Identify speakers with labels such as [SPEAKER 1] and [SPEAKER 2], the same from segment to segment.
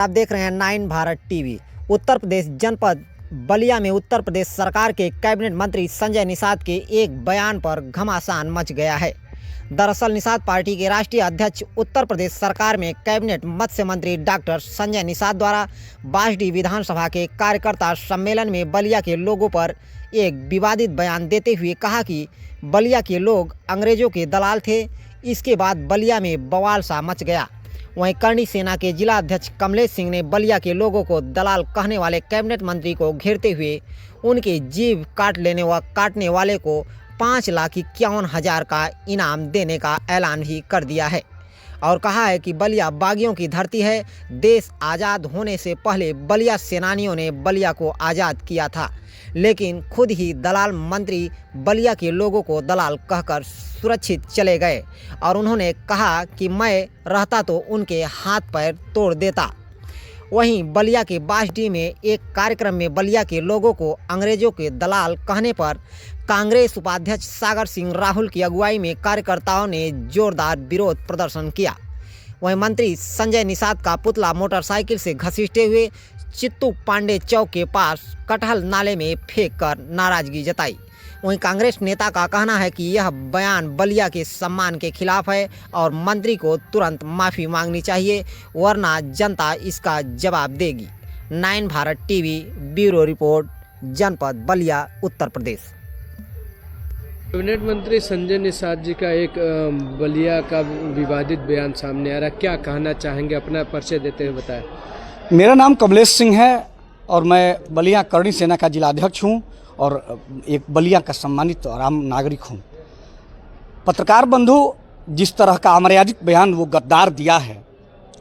[SPEAKER 1] आप देख रहे हैं 9 भारत टीवी। उत्तर प्रदेश जनपद बलिया में उत्तर प्रदेश सरकार के कैबिनेट मंत्री संजय निषाद के एक बयान पर घमासान मच गया है। दरअसल निषाद पार्टी के राष्ट्रीय अध्यक्ष उत्तर प्रदेश सरकार में कैबिनेट मत्स्य मंत्री डॉक्टर संजय निषाद द्वारा बासडी विधानसभा के कार्यकर्ता सम्मेलन में बलिया के लोगों पर एक विवादित बयान देते हुए कहा कि बलिया के लोग अंग्रेजों के दलाल थे। इसके बाद बलिया में बवाल सा मच गया। वहीं करणी सेना के जिला अध्यक्ष कमलेश सिंह ने बलिया के लोगों को दलाल कहने वाले कैबिनेट मंत्री को घेरते हुए उनकी जीभ काट लेने व काटने वाले को 5,51,000 का इनाम देने का ऐलान भी कर दिया है और कहा है कि बलिया बागियों की धरती है। देश आज़ाद होने से पहले बलिया सेनानियों ने बलिया को आज़ाद किया था, लेकिन खुद ही दलाल मंत्री बलिया के लोगों को दलाल कहकर सुरक्षित चले गए और उन्होंने कहा कि मैं रहता तो उनके हाथ पैर तोड़ देता। वहीं बलिया के बासडी में एक कार्यक्रम में बलिया के लोगों को अंग्रेजों के दलाल कहने पर कांग्रेस उपाध्यक्ष सागर सिंह राहुल की अगुवाई में कार्यकर्ताओं ने जोरदार विरोध प्रदर्शन किया। वहीं मंत्री संजय निषाद का पुतला मोटरसाइकिल से घसीटते हुए चित्तू पांडे चौक के पास कटहल नाले में फेंक कर नाराजगी जताई। वहीं कांग्रेस नेता का कहना है कि यह बयान बलिया के सम्मान के खिलाफ है और मंत्री को तुरंत माफ़ी मांगनी चाहिए, वरना जनता इसका जवाब देगी। 9 भारत टीवी ब्यूरो रिपोर्ट, जनपद बलिया, उत्तर प्रदेश।
[SPEAKER 2] कैबिनेट मंत्री संजय निषाद जी का एक बलिया का विवादित बयान सामने आ रहा है, क्या कहना चाहेंगे? अपना परिचय देते हुए बताएं।
[SPEAKER 3] मेरा नाम कमलेश सिंह है और मैं बलिया करणी सेना का जिलाध्यक्ष हूँ और एक बलिया का सम्मानित और आम नागरिक हूँ। पत्रकार बंधु, जिस तरह का अमर्यादित बयान वो गद्दार दिया है,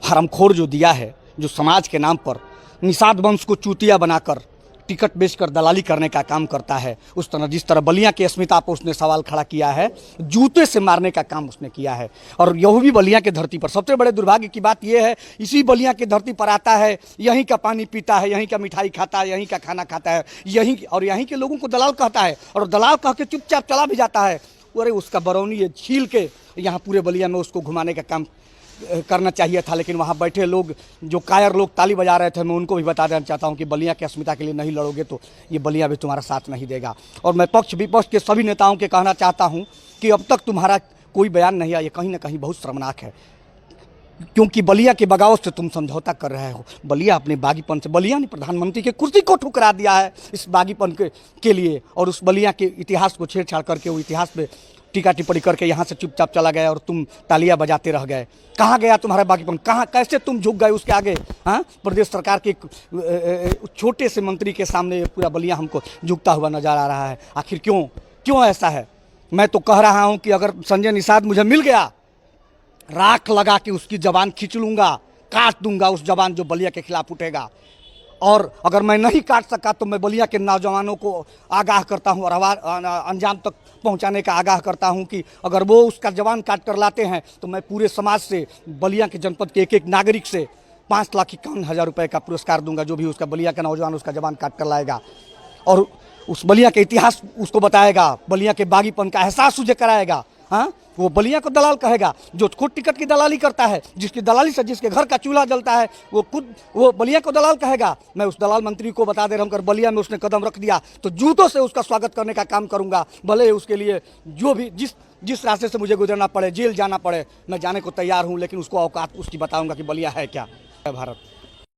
[SPEAKER 3] हरामखोर जो दिया है, जो समाज के नाम पर निषाद वंश को चूतिया बनाकर टिकट बेचकर दलाली करने का काम करता है, उस तरह जिस तरह बलिया की अस्मिता पर उसने सवाल खड़ा किया है, जूते से मारने का काम उसने किया है। और यह भी बलिया की धरती पर। सबसे बड़े दुर्भाग्य की बात यह है, इसी बलिया की धरती पर आता है, यहीं का पानी पीता है, यहीं का मिठाई खाता है, यहीं का खाना खाता है, यहीं के लोगों को दलाल कहता है और दलाल कह के चुपचाप चला भी जाता है। अरे उसका बरौनी छील के यहाँ पूरे बलिया में उसको घुमाने का काम करना चाहिए था। लेकिन वहाँ बैठे लोग, जो कायर लोग ताली बजा रहे थे, मैं उनको भी बता देना चाहता हूँ कि बलिया की अस्मिता के लिए नहीं लड़ोगे तो ये बलिया भी तुम्हारा साथ नहीं देगा। और मैं पक्ष विपक्ष के सभी नेताओं के कहना चाहता हूँ कि अब तक तुम्हारा कोई बयान नहीं आया, ये कहीं ना कहीं बहुत शर्मनाक है, क्योंकि बलिया के बगावत से तुम समझौता कर रहे हो। बलिया अपने बागीपन से, बलिया ने प्रधानमंत्री के कुर्सी को ठुकरा दिया है इस बागीपन के लिए, और उस बलिया के इतिहास को छेड़छाड़ करके वो इतिहास पे टीका टिप्पणी करके यहाँ से चुपचाप चला गया और तुम तालियां बजाते रह गए। कहाँ गया तुम्हारा बागीपन? कहाँ, कैसे तुम झुक गए उसके आगे? हाँ, प्रदेश सरकार के छोटे से मंत्री के सामने पूरा बलिया हमको झुकता हुआ नजर आ रहा है। आखिर क्यों ऐसा है? मैं तो कह रहा हूँ कि अगर संजय निषाद मुझे मिल गया, राख लगा के उसकी जबान खींच लूँगा, काट दूंगा उस जबान जो बलिया के खिलाफ उठेगा। और अगर मैं नहीं काट सका तो मैं बलिया के नौजवानों को आगाह करता हूं और अंजाम तक पहुंचाने का आगाह करता हूं कि अगर वो उसका जवान काट कर लाते हैं तो मैं पूरे समाज से, बलिया के जनपद के एक नागरिक से 5,51,000 रुपये का पुरस्कार दूंगा, जो भी उसका बलिया का नौजवान उसका जवान काट कर लाएगा और उस बलिया के इतिहास उसको बताएगा, बलिया के बागीपन का एहसास उसे कराएगा। हाँ, वो बलिया को दलाल कहेगा जो खुद टिकट की दलाली करता है, जिसकी दलाली से जिसके घर का चूल्हा जलता है, वो बलिया को दलाल कहेगा। मैं उस दलाल मंत्री को बता दे रहा हूँ, अगर बलिया में उसने कदम रख दिया तो जूतों से उसका स्वागत करने का काम करूंगा, भले उसके लिए जो भी जिस रास्ते से मुझे गुजरना पड़े, जेल जाना पड़े, मैं जाने को तैयार हूँ, लेकिन उसको औकात उसकी बताऊंगा कि बलिया है क्या। भारत।